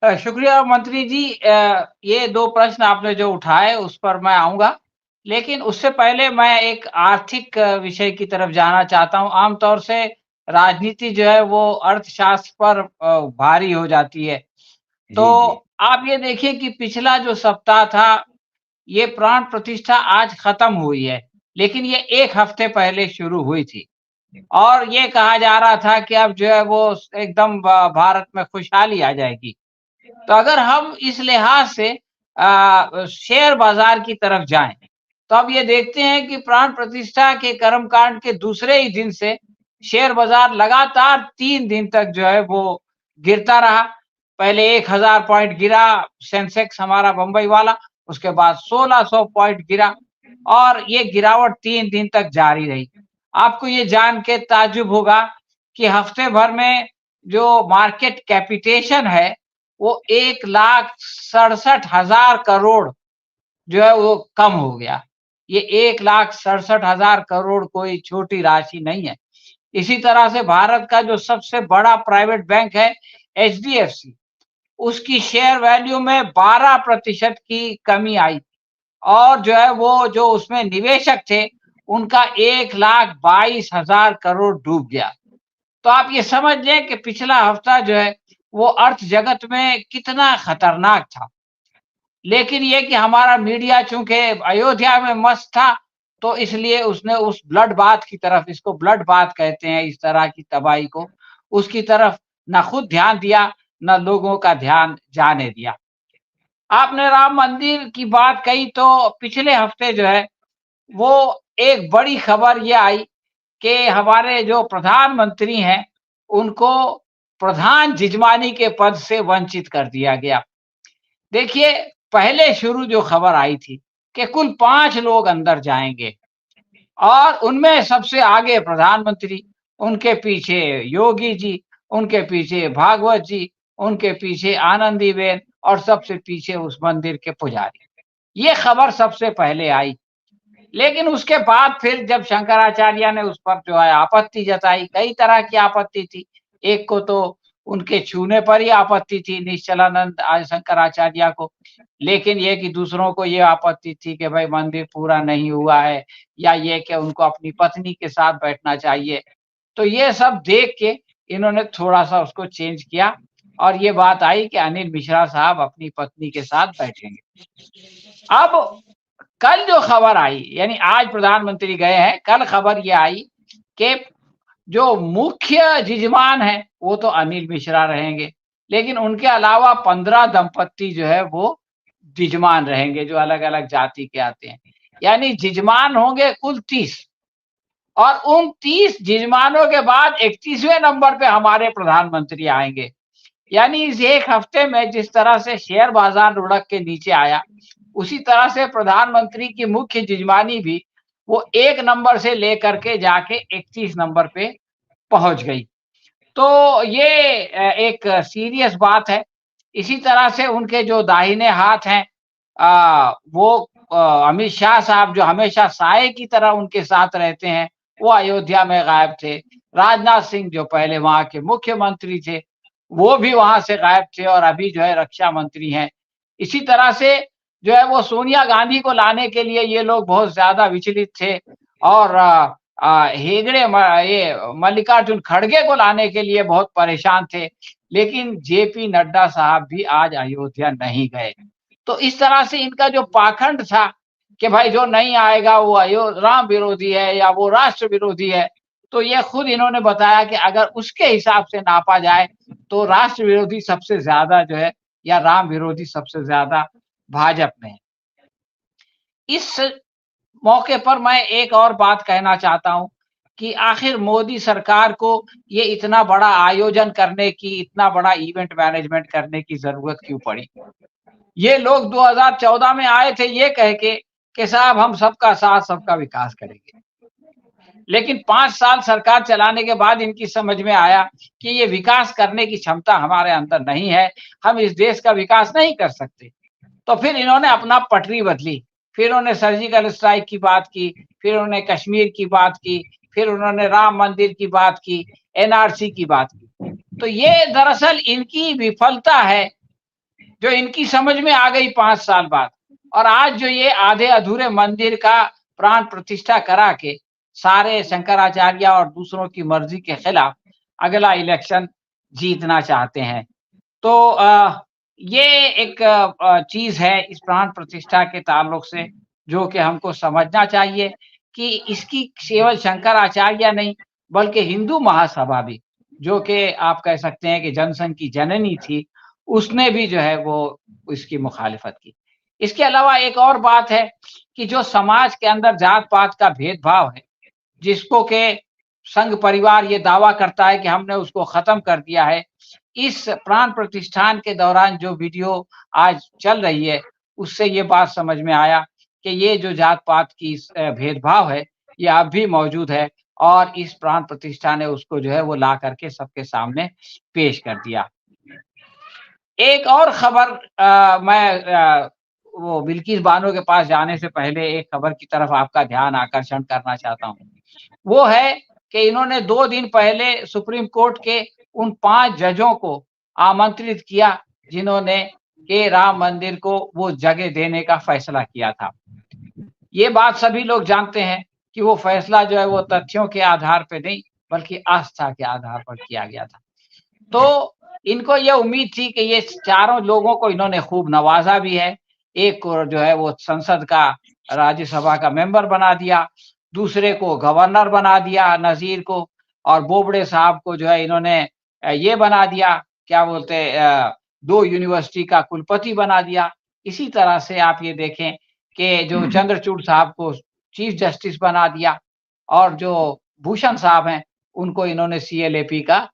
शुक्रिया मंत्री जी। ये 2 प्रश्न आपने जो उठाए उस पर मैं आऊँगा। लेकिन उससे पहले मैं एक आर्थिक विषय की तरफ जाना चाहता हूँ। आम तौर से राजनीति जो है वो अर्थशास्त्र पर भारी हो जाती है। तो जी, जी। आप ये देखिए कि पिछला जो सप्ताह था, ये प्राण प्रतिष्ठा आज खत्म हुई है, लेकिन ये 1 हफ्ते पहले शुरू हुई थी। और ये कहा जा रहा था कि अब जो है वो एकदम भारत में खुशहाली आ जाएगी। तो अगर हम इस लिहाज से शेयर बाजार की तरफ जाएं, तो अब ये देखते हैं कि प्राण प्रतिष्ठा के कर्मकांड के दूसरे ही दिन से शेयर बाजार लगातार 3 दिन तक जो है वो गिरता रहा। पहले 1000 पॉइंट गिरा सेंसेक्स हमारा बंबई वाला, उसके बाद 1600 पॉइंट गिरा और ये गिरावट 3 दिन तक जारी रही। आपको ये जान के ताज्जुब होगा कि हफ्ते भर में जो मार्केट कैपिटेशन है, वो 1,67,000 करोड़ जो है वो कम हो गया। ये 1,67,000 करोड़ कोई छोटी राशि नहीं है। इसी तरह से भारत का जो सबसे बड़ा प्राइवेट बैंक है एचडीएफसी, उसकी शेयर वैल्यू में 12% की कमी आई और जो है वो जो उसमें निवेशक थे, उनका 1,22,000 करोड़ डूब गया। तो आप ये समझ लें कि पिछला हफ्ता जो है वो अर्थ जगत में कितना खतरनाक था। लेकिन ये कि हमारा मीडिया चूँकि अयोध्या में मस्त था, तो इसलिए उसने उस ब्लड बाथ की तरफ, इसको ब्लड बाथ कहते हैं इस तरह की तबाही को, उसकी तरफ ना खुद ध्यान दिया, ना लोगों का ध्यान जाने दिया। आपने राम मंदिर की बात कही तो पिछले हफ्ते जो है वो एक बड़ी खबर ये आई कि हमारे जो प्रधानमंत्री हैं, उनको प्रधान जिजमानी के पद से वंचित कर दिया गया। देखिए, पहले शुरू जो खबर आई थी कि कुल 5 लोग अंदर जाएँगे और उनमें सबसे आगे प्रधानमंत्री, उनके पीछे योगी जी, उनके पीछे भागवत जी, उनके पीछे आनंदीबेन और सबसे पीछे उस मंदिर के पुजारी। ये खबर सबसे पहले आई। लेकिन उसके बाद फिर जब शंकराचार्य ने उस पर जो है आपत्ति जताई, कई तरह की आपत्ति थी। एक को तो उनके छूने पर ही आपत्ति थी निश्चलानंद शंकराचार्य को। लेकिन ये कि दूसरों को ये आपत्ति थी कि भाई मंदिर पूरा नहीं हुआ है या ये कि उनको अपनी पत्नी के साथ बैठना चाहिए। तो ये सब देख के इन्होंने थोड़ा-सा उसको चेंज किया और ये बात आई कि अनिल मिश्रा साहब अपनी पत्नी के साथ बैठेंगे। अब कल जो खबर आई, यानी आज प्रधानमंत्री गए हैं, कल खबर ये आई कि जो मुख्य जजमान है, वो तो अनिल मिश्रा रहेंगे, लेकिन उनके अलावा 15 दंपत्ति जो है वो जजमान रहेंगे, जो अलग-अलग जाति के आते हैं। यानी जजमान होंगे कुल 30 और उन 30 जजमानों के बाद 31वें नंबर पे हमारे प्रधानमंत्री आएँगे। यानी इस 1 हफ्ते में जिस तरह से शेयर बाज़ार लुढ़क के नीचे आया, उसी तरह से प्रधानमंत्री की मुख्य जजमानी भी वो 1 नंबर से लेकर के जाके 31 नंबर पे पहुँच गई। तो ये एक सीरियस बात है। इसी तरह से उनके जो दाहिने हाथ हैं वो अमित शाह साहब जो हमेशा साये की तरह उनके साथ रहते हैं, वो अयोध्या में गायब थे। राजनाथ सिंह जो पहले वहाँ के मुख्यमंत्री थे, वो भी वहाँ से गायब थे और अभी जो है रक्षा मंत्री हैं। इसी तरह से जो है वो सोनिया गांधी को लाने के लिए ये लोग बहुत ज़्यादा विचलित थे और हेगड़े म ये मल्लिकार्जुन खड़गे को लाने के लिए बहुत परेशान थे। लेकिन जेपी नड्डा साहब भी आज अयोध्या नहीं गए। तो इस तरह से इनका जो पाखंड था कि भाई जो नहीं आएगा वो राम विरोधी है या वो राष्ट्र विरोधी है, तो ये खुद इन्होंने बताया कि अगर उसके हिसाब से नापा जाए, तो राष्ट्र विरोधी सबसे ज़्यादा जो है या राम विरोधी सबसे ज़्यादा भाजपा में है। इस मौके पर मैं एक और बात कहना चाहता हूँ कि आखिर मोदी सरकार को ये इतना बड़ा आयोजन करने की, इतना बड़ा इवेंट मैनेजमेंट करने की ज़रूरत क्यों पड़ी? ये लोग 2014 में आए थे ये कह के कि साहब हम सबका साथ, सबका विकास करेंगे। लेकिन 5 साल सरकार चलाने के बाद इनकी समझ में आया कि ये विकास करने की क्षमता हमारे अंदर नहीं है, हम इस देश का विकास नहीं कर सकते। तो फिर इन्होंने अपना पटरी बदली, फिर उन्होंने सर्जिकल स्ट्राइक की बात की, फिर उन्होंने कश्मीर की बात की, फिर उन्होंने राम मंदिर की बात की, एनआरसी की बात की। तो ये दरअसल इनकी विफलता है जो इनकी समझ में आ गई 5 साल बाद। और आज जो ये आधे अधूरे मंदिर का प्राण प्रतिष्ठा करा के सारे शंकराचार्य और दूसरों की मर्जी के खिलाफ अगला इलेक्शन जीतना चाहते हैं। तो ये एक चीज़ है इस प्राण प्रतिष्ठा के ताल्लुक से, जो कि हमको समझना चाहिए कि इसकी केवल शंकराचार्य नहीं, बल्कि हिंदू महासभा भी, जो कि आप कह सकते हैं कि जनसंघ की जननी थी, उसने भी जो है वो इसकी मुखालिफत की। इसके अलावा एक और बात है कि जो समाज के अंदर जात-पात का भेदभाव है, जिसको के संघ परिवार ये दावा करता है कि हमने उसको खत्म कर दिया है। इस प्राण प्रतिष्ठान के दौरान जो वीडियो आज चल रही है, उससे ये बात समझ में आया कि ये जो जात-पात की भेदभाव है, ये अब भी मौजूद है और इस प्राण प्रतिष्ठा ने उसको जो है वो ला करके सबके सामने पेश कर दिया। एक और खबर मैं वो बिल्किस बानो के पास जाने से पहले एक खबर की तरफ आपका ध्यान आकर्षण करना चाहता हूँ। वो है कि इन्होंने 2 दिन पहले सुप्रीम कोर्ट के उन 5 जजों को आमंत्रित किया, जिन्होंने के राम मंदिर को वो जगह देने का फैसला किया था। ये बात सभी लोग जानते हैं कि वो फैसला जो है वो तथ्यों के आधार पे नहीं, बल्कि आस्था के आधार पर किया गया था। तो इनको ये उम्मीद थी कि ये चारों लोगों को इन्होंने खूब नवाज़ा भी है। एक को जो है वो संसद का राज्यसभा का मेंबर बना दिया, दूसरे को गवर्नर बना दिया नज़ीर को और बोबड़े साहब को जो है इन्होंने ये बना दिया, क्या बोलते हैं 2 यूनिवर्सिटी का कुलपति बना दिया। इसी तरह से आप ये देखें कि जो चंद्रचूड़ साहब को चीफ जस्टिस बना दिया और जो भूषण साहब हैं, उनको इन्होंने सीएलएपी का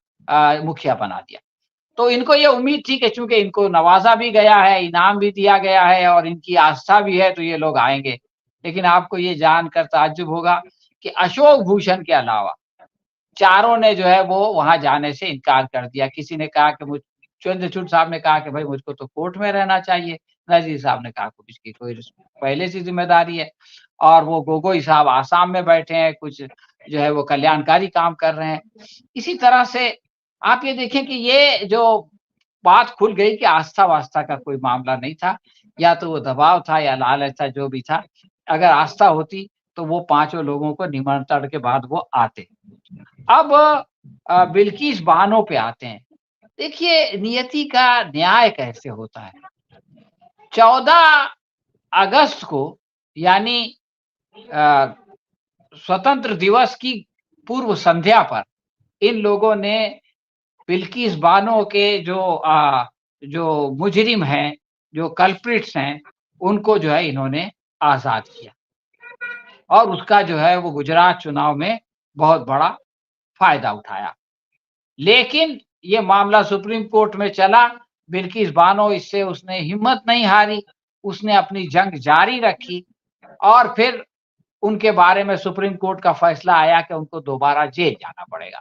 मुखिया बना दिया। तो इनको ये उम्मीद थी कि चूँकि इनको नवाज़ा भी गया है, इनाम भी दिया गया है और इनकी आस्था भी है, तो ये लोग आएँगे। लेकिन आपको ये जानकर ताज्जुब होगा कि अशोक भूषण के अलावा चारों ने जो है वो वहाँ जाने से इनकार कर दिया। किसी ने कहा कि मुझ चंद्रचूड़ साहब ने कहा कि भाई मुझको तो कोर्ट में रहना चाहिए। नज़ीर साहब ने कहा कि इसकी कोई पहले से ज़िम्मेदारी है और वो गोगोई साहब आसाम में बैठे हैं, कुछ जो है वो कल्याणकारी काम कर रहे हैं। इसी तरह से आप ये देखें कि ये जो बात खुल गई कि आस्था-वास्ता का कोई मामला नहीं था, या तो वो दबाव था या लालच था, जो भी था। अगर आस्था होती तो वो पाँचों लोगों को निमंत्रण के बाद वो आते। अब बिल्किस बानो पे आते हैं। देखिए नियति का न्याय कैसे होता है। 14 अगस्त को यानी अ, स्वतंत्र दिवस की पूर्व संध्या पर इन लोगों ने बिल्किस बानो के जो मुजरिम हैं, जो कल्प्रिट्स हैं, उनको जो है इन्होंने आज़ाद किया और उसका जो है वो गुजरात चुनाव में बहुत बड़ा फ़ायदा उठाया। लेकिन ये मामला सुप्रीम कोर्ट में चला, बिल्किस बानो इससे उसने हिम्मत नहीं हारी, उसने अपनी जंग जारी रखी और फिर उनके बारे में सुप्रीम कोर्ट का फैसला आया कि उनको दोबारा जेल जाना पड़ेगा।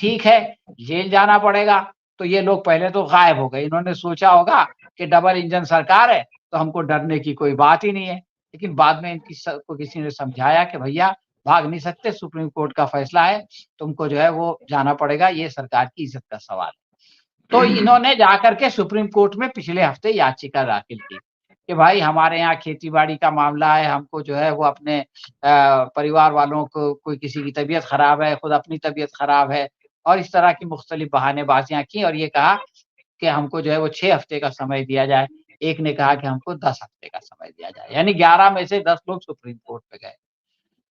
ठीक है, जेल जाना पड़ेगा, तो ये लोग पहले तो गायब हो गए। इन्होंने सोचा होगा कि डबल इंजन सरकार है, तो हमको डरने की कोई बात ही नहीं है। लेकिन बाद में इनकी स को किसी ने समझाया कि भैया भाग नहीं सकते, सुप्रीम कोर्ट का फैसला है, तुमको जो है वो जाना पड़ेगा, ये सरकार की इज़्ज़त का सवाल है। तो इन्होंने जाकर के सुप्रीम कोर्ट में पिछले हफ्ते याचिका दाखिल की कि भाई हमारे यहाँ खेती-बाड़ी का मामला है, हमको जो है वो अपने परिवार वालों को कोई किसी की तबीयत खराब है, खुद अपनी तबीयत खराब है और इस तरह की मुख्तलिफ बहानेबाज़ियाँ की और ये कहा कि हमको जो है वो 6 हफ्ते का समय दिया जाए। एक ने कहा कि हमको 10 हफ्ते का समय दिया जाए, यानी 11 में से 10 लोग सुप्रीम कोर्ट पे गए।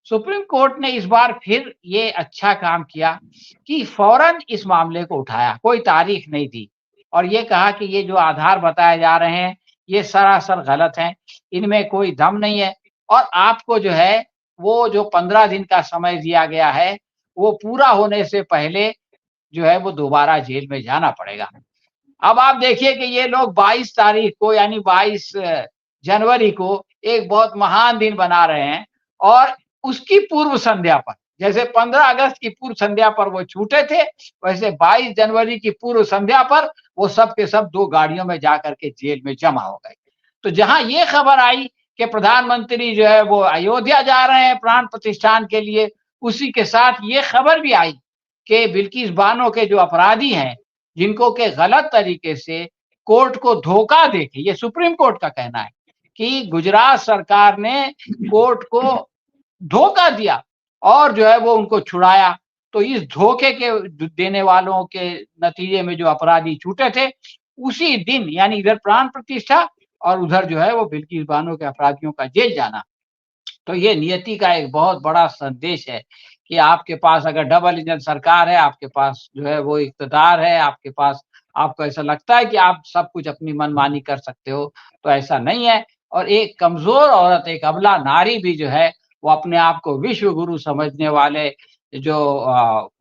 सुप्रीम कोर्ट ने इस बार फिर ये अच्छा काम किया कि फ़ौरन इस मामले को उठाया, कोई तारीख नहीं दी और ये कहा कि ये जो आधार बताए जा रहे हैं, ये सरासर गलत हैं, इनमें कोई दम नहीं है और आपको जो है, वो जो 15 दिन का समय दिया गया है, वो पूरा होने से पहले जो है वो दोबारा जेल में जाना पड़ेगा। अब आप देखिए कि ये लोग 22 तारीख को यानी 22 जनवरी को एक बहुत महान दिन बना रहे हैं और उसकी पूर्व संध्या पर, जैसे 15 अगस्त की पूर्व संध्या पर वो छूटे थे, वैसे 22 जनवरी की पूर्व संध्या पर वो सब के सब 2 गाड़ियों में जाकर के जेल में जमा हो गए। तो जहाँ ये खबर आई कि प्रधानमंत्री जो है वो अयोध्या जा रहे हैं प्राण प्रतिष्ठान के लिए, उसी के साथ ये खबर भी आई कि बिल्किस बानो के जो अपराधी हैं, जिनको के गलत तरीके से कोर्ट को धोखा देके, ये सुप्रीम कोर्ट का कहना है कि गुजरात सरकार ने कोर्ट को धोखा दिया और जो है वो उनको छुड़ाया। तो इस धोखे के देने वालों के नतीजे में जो अपराधी छूटे थे, उसी दिन यानी इधर प्राण प्रतिष्ठा और उधर जो है वो बिल्किस बानो के अपराधियों का जेल जाना। तो ये नियति का एक बहुत बड़ा संदेश है कि आपके पास अगर डबल इंजन सरकार है, आपके पास जो है वो इक़्तिदार है, आपके पास आपको ऐसा लगता है कि आप सब कुछ अपनी मनमानी कर सकते हो, तो ऐसा नहीं है। और एक कमज़ोर औरत, एक अबला नारी भी जो है, वो अपने आप को विश्व गुरु समझने वाले जो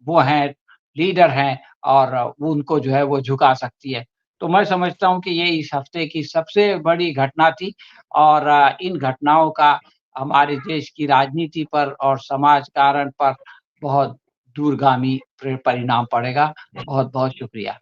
वो हैं, लीडर हैं और वो उनको जो है वो झुका सकती है। तो मैं समझता हूँ कि ये इस हफ़्ते की सबसे बड़ी घटना थी और इन घटनाओं का हमारे देश की राजनीति पर और समाज कारण पर बहुत दूरगामी परिणाम पड़ेगा। बहुत-बहुत शुक्रिया।